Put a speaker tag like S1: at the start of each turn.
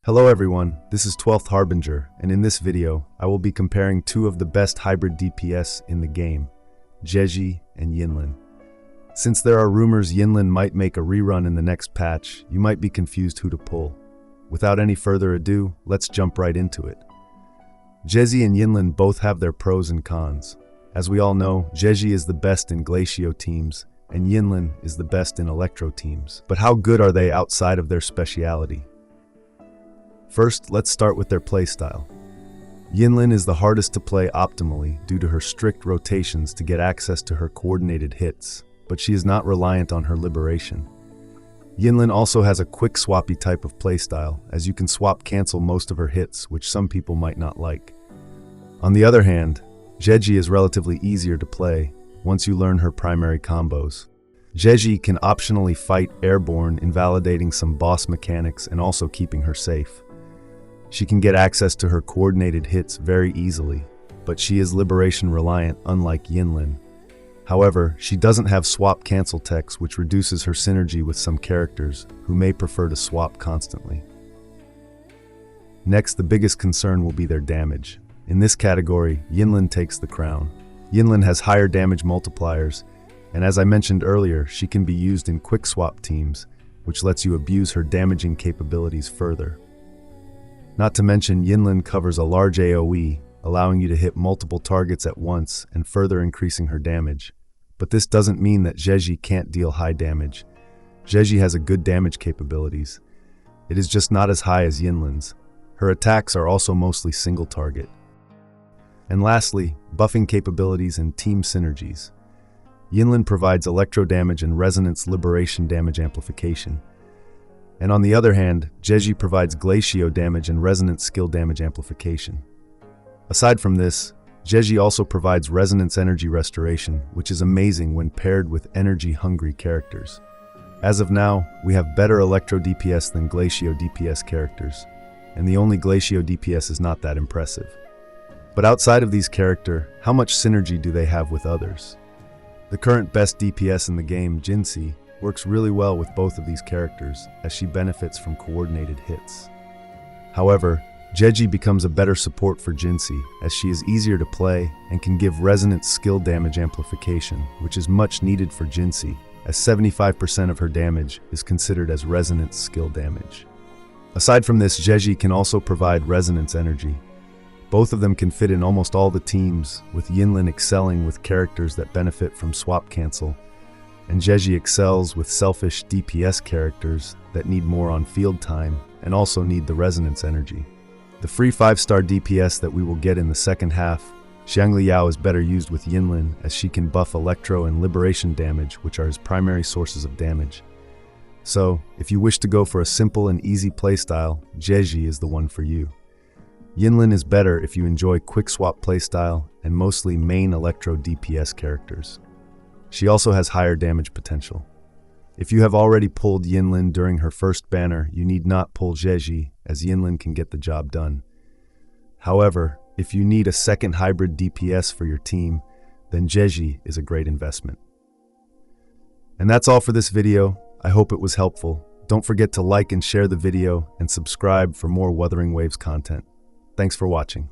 S1: Hello everyone, this is 12th Harbinger, and in this video, I will be comparing two of the best hybrid DPS in the game, Zhezhi and Yinlin. Since there are rumors Yinlin might make a rerun in the next patch, you might be confused who to pull. Without any further ado, let's jump right into it. Zhezhi and Yinlin both have their pros and cons. As we all know, Zhezhi is the best in Glacio teams, and Yinlin is the best in Electro teams. But how good are they outside of their speciality? First, let's start with their playstyle. Yinlin is the hardest to play optimally due to her strict rotations to get access to her coordinated hits, but she is not reliant on her liberation. Yinlin also has a quick swappy type of playstyle, as you can swap cancel most of her hits, which some people might not like. On the other hand, Zhezhi is relatively easier to play once you learn her primary combos. Zhezhi can optionally fight airborne, invalidating some boss mechanics and also keeping her safe. She can get access to her coordinated hits very easily, but she is liberation reliant unlike Yinlin. However, she doesn't have swap cancel techs, which reduces her synergy with some characters who may prefer to swap constantly. Next, the biggest concern will be their damage. In this category, Yinlin takes the crown. Yinlin has higher damage multipliers, and as I mentioned earlier, she can be used in quick swap teams, which lets you abuse her damaging capabilities further. Not to mention, Yinlin covers a large AoE, allowing you to hit multiple targets at once and further increasing her damage. But this doesn't mean that Zhezhi can't deal high damage. Zhezhi has a good damage capabilities. It is just not as high as Yinlin's. Her attacks are also mostly single target. And lastly, buffing capabilities and team synergies. Yinlin provides electro damage and resonance liberation damage amplification. And on the other hand, Zhezhi provides glacio damage and resonance skill damage amplification. Aside from this, Zhezhi also provides resonance energy restoration, which is amazing when paired with energy-hungry characters. As of now, we have better Electro DPS than Glacio DPS characters, and the only Glacio DPS is not that impressive. But outside of these characters, how much synergy do they have with others? The current best DPS in the game, Zhezhi, works really well with both of these characters, as she benefits from coordinated hits. However, Zhezhi becomes a better support for Zhezhi, as she is easier to play and can give resonance skill damage amplification, which is much needed for Zhezhi, as 75% of her damage is considered as resonance skill damage. Aside from this, Zhezhi can also provide resonance energy. Both of them can fit in almost all the teams, with Yinlin excelling with characters that benefit from swap cancel, and Zhezhi excels with selfish DPS characters that need more on-field time and also need the resonance energy. The free 5-star DPS that we will get in the second half, Xiangliao, is better used with Yinlin, as she can buff electro and liberation damage, which are his primary sources of damage. So, if you wish to go for a simple and easy playstyle, Zhezhi is the one for you. Yinlin is better if you enjoy quick swap playstyle and mostly main electro DPS characters. She also has higher damage potential. If you have already pulled Yinlin during her first banner, you need not pull Zhezhi, as Yinlin can get the job done. However, if you need a second hybrid DPS for your team, then Zhezhi is a great investment. And that's all for this video. I hope it was helpful. Don't forget to like and share the video and subscribe for more Wuthering Waves content. Thanks for watching.